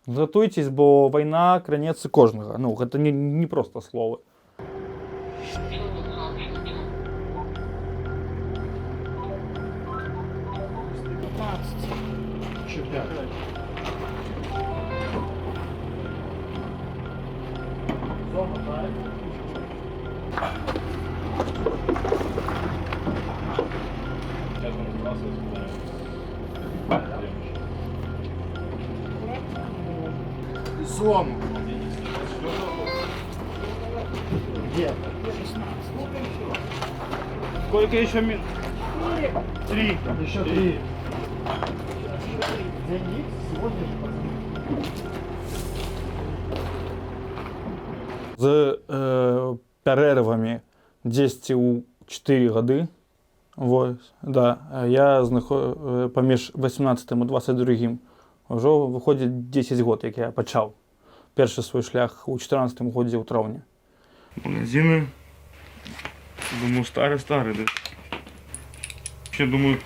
Гатуйтесь, бо вайна кранецца кожнага. Ну, гэта не проста словы. Зону. Где? Сколько еще минут? 3. Еще 3. День Х сегодня же, пацаны. З перервами 10 у 4 гады. Вось, да. Я паміж 18 і 22 ўжо выходзіць 10 год, як я пачаў першы свой шлях у 14 годзе ў траўні. Магазины, думаю, старый, да. Вообще, думаю,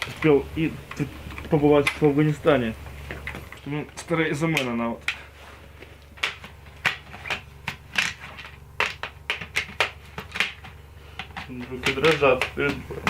успел и побывать в Афганистане. Ну, старый за мене навод. Руки дрожат перед боем.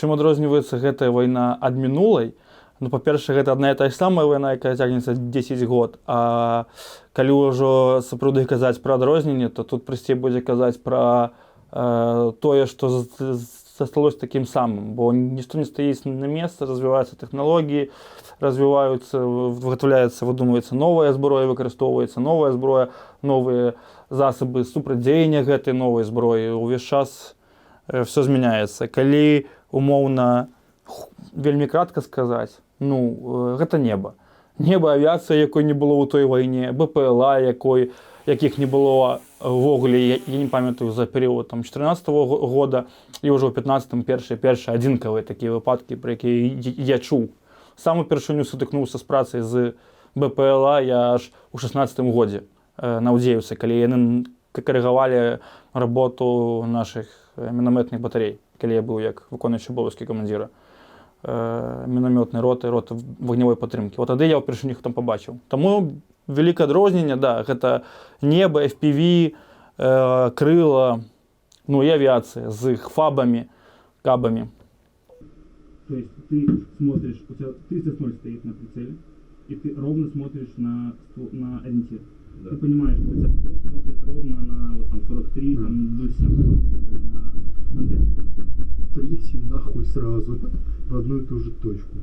Чым адрозніваецца гэтая вайна ад мінулай? Ну, па-першае, гэта адна і тая самая вайна, якая цягнецца 10 год. А калі ўжо сапраўды казаць пра адрозненне, то тут прасцей будзе казаць пра тое, што засталося такім самым. Бо нішто не стаіць на месцы, развіваюцца тэхналогіі, развіваюцца, выгатаўляецца, выдумваецца новая зброя, выкарыстоўваецца новая зброя, новыя засабы супрацьдзеяння гэтай новай зброі. Увесь час все змяняецца. Калі умоўна вельмі кратка сказаць, ну, гэта неба. Неба авіацыя, якой не было ў той вайне, БПЛА, якіх не было ўвогуле, я не памятаю, за перыяд 14-го года і ўжо ў 15-м першыя адзінкавыя такія выпадкі, пра якія я чуў. Сам упершыню сутыкнуўся з працай з БПЛА я аж у 16-м годзе на Аўдзеўцы, калі яны карэгавалі работу нашых мінамётных батарей, калі я быў як выконуючы абавязкі камандзіра мінамётнай роты вагнявой падтрымкі. Вот тады я ўпершыню іх там пабачыў. Таму вялікае адрозненне, да, гэта неба, FPV, крыла, ну і авіацыя з іх фабамі, кабамі. То есть ты смотришь, у тебя 30-0 стоит на прицеле, и ты ровно смотришь на ориентир. Да. Ты понимаешь, что у тебя смотрит ровно на вот, там, 43, там, 07 на антенну. Третий нахуй сразу в одну и ту же точку.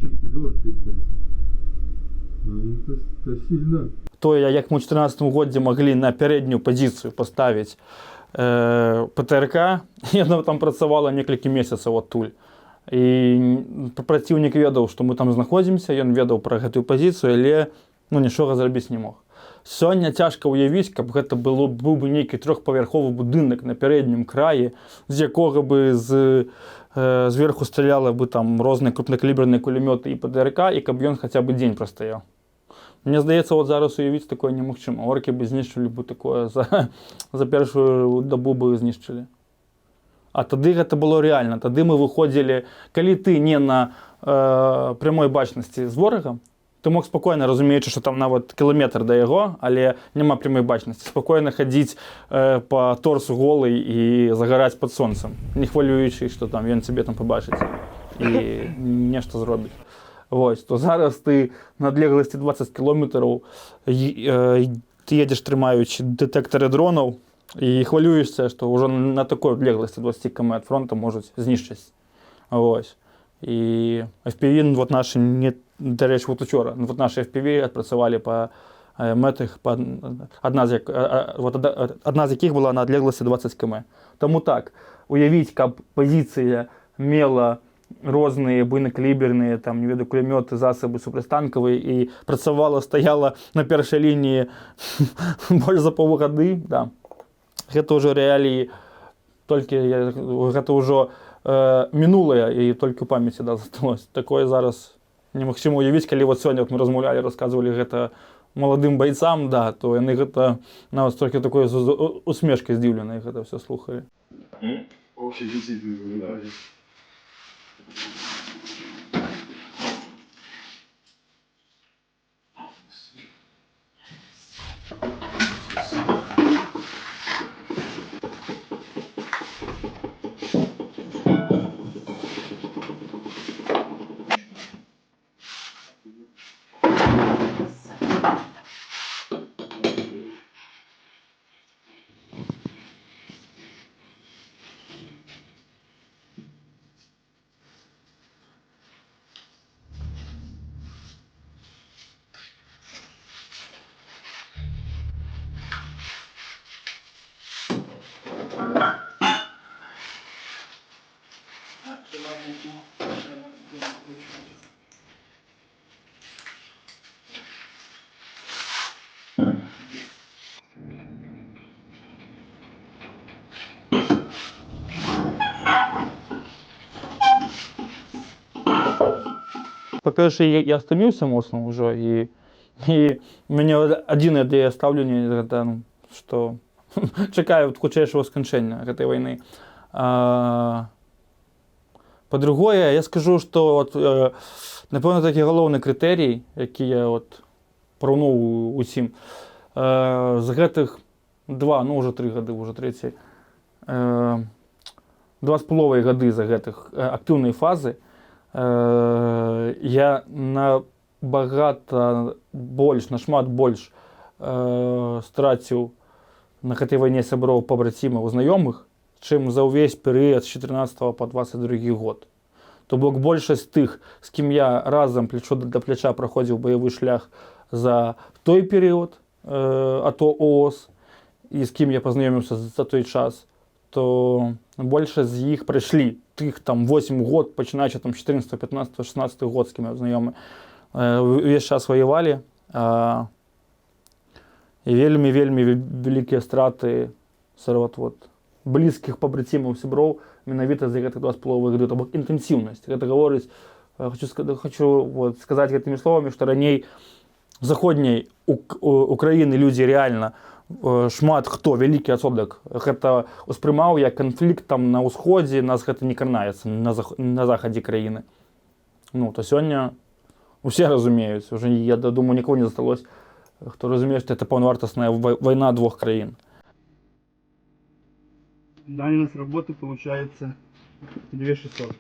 Четвертый, блядь. Ну, это сильно. Тое, як мы ў 14 годзе маглі на пярэднюю пазіцыю паставіць ПТРК, яна там працавала некалькі месяцаў адтуль. І праціўнік ведаў, што мы там знаходзімся, ён ведаў пра гэтую пазіцыю, але ну, нічога зрабіць не мог. Сёння цяжка ўявіць, каб гэта быў бы нейкі трохпавярховы будынак на пярэднім краі, з якога бы зверху страляла бы там розныя крупнакаліберныя кулямёты і ПТРК, і каб ён хаця бы дзень прастаяў. Мне здаецца, вот зараз уявіць такое немагчыма. Оркі бы знішчылі бы такое за першую добу бы знішчылі. А тады гэта было рэальна. Тады мы выходзілі, калі ты не на прямой бачнасці з ворагам, ты мог спакойна, разумеючы, што там нават кіламетр да яго, але няма прямой бачнасці. Спакойна хадзіць па торсу голый і загараць пад сонцам, не хвалюючы, што там ён цябе там пабачыць і нешта зробіць. Вось, то зараз ты на адлегласці 20 кілометраў ты едзеш трымаючы дэтэктары дронаў і хвалюешся, што ўжо на такой адлегласці 20 км ад фронта можуць знішчыць. Вось. І FPV, вот наши, дарэчы, вот учора, вот наши FPV адпрацавалі па мэтах, адна з якіх была на адлегласці 20 км. Таму так, уявіць, каб пазіцыя мела розныя буйнакаліберныя, там, не ведаю, кулямёты, засабы супрацьтанкавыя і працавала, стаяла на першай лініі больш за паўгады, да. Гэта ўжо рэаліі, толькі гэта ўжо мінулае і толькі ў памяці да, засталося. Такое зараз немагчыма ўявіць, калі вот сёння мы размаўлялі, расказвалі гэта маладым байцам, да, то яны гэта нават толькі такой усмешкай здзіўленай гэта все слухалі. Вообще висит, да. По-перше, я стомився моцно вже, і мені один ідея ставлення, ну, що чекаю худшого скінчення цієї війни. По-друге, я скажу, що от, напевно, такий головний критерій, який я от порівнув усім, з гэтых 2, ну вже 3 годи, вже третій, 2,5 годи за гэтых активної фази, я набагато больш, нашмат больш страціў на гэтай вайне сяброў, пабрацімаў, знаёмых, чым за ўвесь перыяд з 14 по 22 год. То бок большасць тых, з кім я разам плечо да плеча праходзіў баявы шлях за той перыяд АТО ООС, і з кім я пазнаёміўся за той час, то большасць з іх прайшлі тых там 8 год, пачынаючы там 14, 15, 16 год, з кім я знаёмы, увесь час ваявалі, і вельмі вялікія страты сярод блізкіх пабрацімаў, сяброў менавіта за гэтых 2,5 гады, то бок інтэнсіўнасць. Гэта гаворыць, хочу сказаць гэтымі словамі, што раней заходняй Украіны людзі рэальна шмат хто, вялікі адсотак, гэта ўспрымаў як канфлікт там на ўсходзе, нас гэта не карнаецца на захадзе краіны. Ну, то сёння усе разумеюць, уже, я думаю, нікого не засталось, хто разумее, што гэта паўнавартасная вайна двух краін. Дальность работы получается 2600.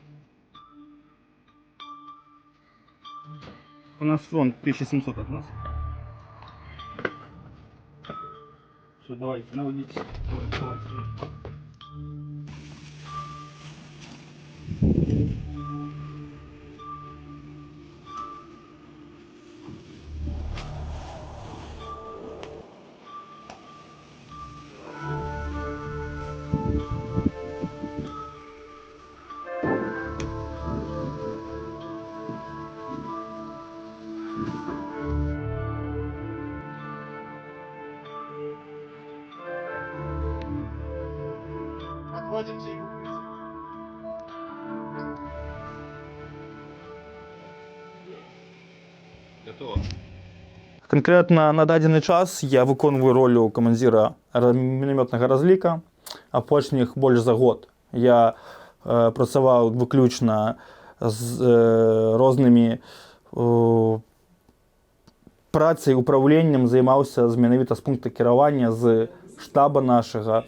У нас фронт 1700 от нас. Все, давайте, наводитесь. Давайте. Готово. Конкретно на дадзены час я выконваю ролю камандзіра мінамётнага разліка. Апошніх больш за год я працаваў выключна з рознымі працай, управленнем, займаўся менавіта з пункта кіравання, з штаба нашага.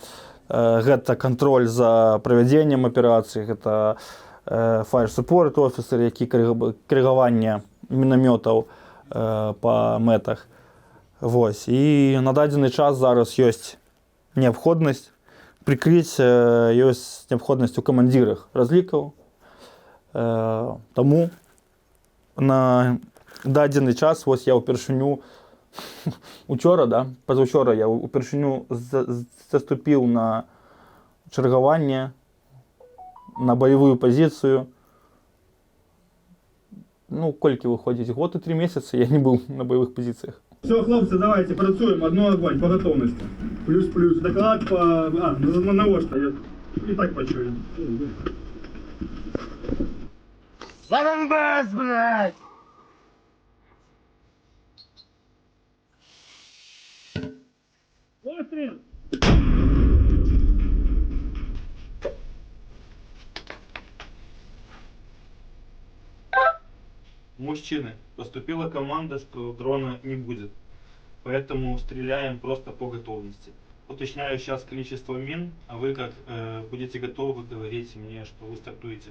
Гэта кантроль за правядзеннем аперацыі, гэта Fire Support Officer, які кіраванне мінамётаў па мэтах. Вось. І на дадзены час зараз ёсць неабходнасць прыкрыць, ёсць неабходнасць у камандзірах разлікаў. Таму на дадзены час, вось я ўпершыню учора, да, пазаўчора я ўпершыню заступіў на чаргаванне, на баявую пазіцыю. Ну, колькі выходзіць? Год і 3 месяцы я не быў на баявых пазіцыях. Все, хлопцы, давайте, працуем, одно огонь, по готовности. Плюс-плюс, доклад по... на вот что, я и так почую. За Донбасс, блядь! Выстрел! Мужчины, поступила команда, что дрона не будет. Поэтому стреляем просто по готовности. Уточняю сейчас количество мин, а вы как будете готовы, говорите мне, что вы стартуете.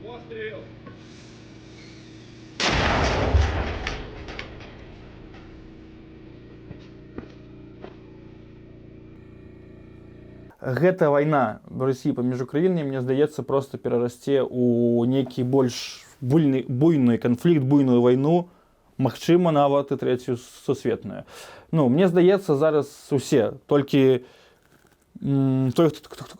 Пострел! Гэта вайна Росіі паміж Украінай, мне здаецца, проста перарасце ў нейкі больш буйны канфлікт, буйную вайну, магчыма, нават і трэцюю сусветную. Ну, мне здаецца, зараз усе, толькі той,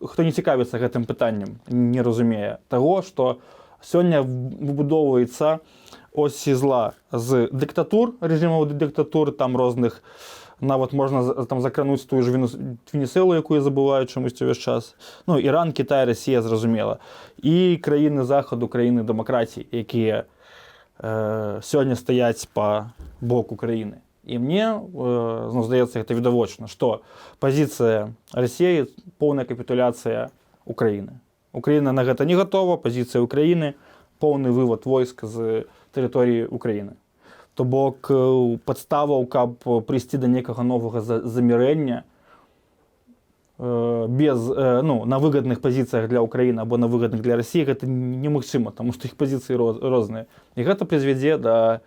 хто не цікавіцца гэтым пытаннем, не разумее таго, што сёння выбудоўваецца ось зла з дыктатур, рэжымаў дыктатур, там розных, нават можна там закрануць тую ж Венесуэлу, якую забываюць чамусь увесь час. Ну, Іран, Кітай, Расія, зразумела. І краіны захаду, краіны дэмакратіі, якія сёння стаяць па боку краіны. І мне, здаецца, гэта відавочна, што пазіцыя Расіі – поўная капітуляцыя Украіны. Украіна на гэта не гатова, пазіцыя Украіны – поўны вывад войск з тэрыторыі Украіны. То бок падставаў, каб прыйсці да некага новага замірэння без, на выгадных пазіцыях для Украіны або на выгадных для Расіі, гэта немагчыма, таму што іх пазіцыі розныя. І гэта прызвядзе да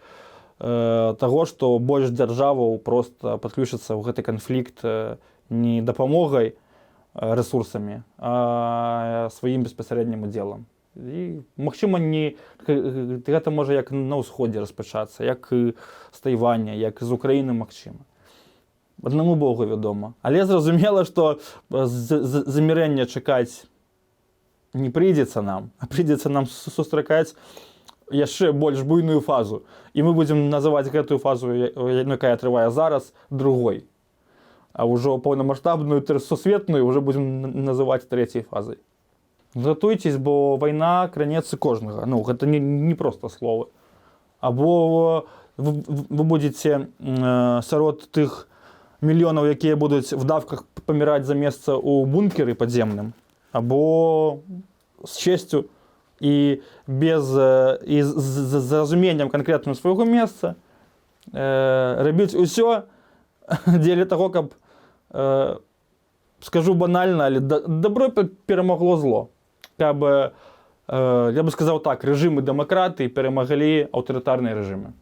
таго, што больш дзяржаваў проста падключацца ў гэты канфлікт не дапамогай рэсурсамі, а сваім беспасярэднім удзелам. І, магчыма, гэта можа як на ўсходзе распачацца, як і з Тайваня, як і з Украіны, магчыма. Аднаму Богу вядома. Але зразумела, што замірэння чакаць не прыйдзецца нам, а прыйдзецца нам сустракаць яшчэ больш буйную фазу. І мы будзем называць гэтую фазу, якая трывае зараз, другой. А ўжо паўнамаштабную сусветную ўжо будзем называць трэцяй фазай. Гатуйцесь, бо вайна кранецца кожнага. Ну, гэта не проста словы. Або вы будзеце сярод тых мільёнаў, якія будуць в давках паміраць за месца ў бункеры падземным, або з чесцю і з разуменнем канкрэтным свайго месца рабіць усё дзеля таго, каб, скажу банальна, але добро перамагло зло. Каб, я бы сказаў так, рэжымы дэмакратыі перамаглі аўтарытарныя рэжымы.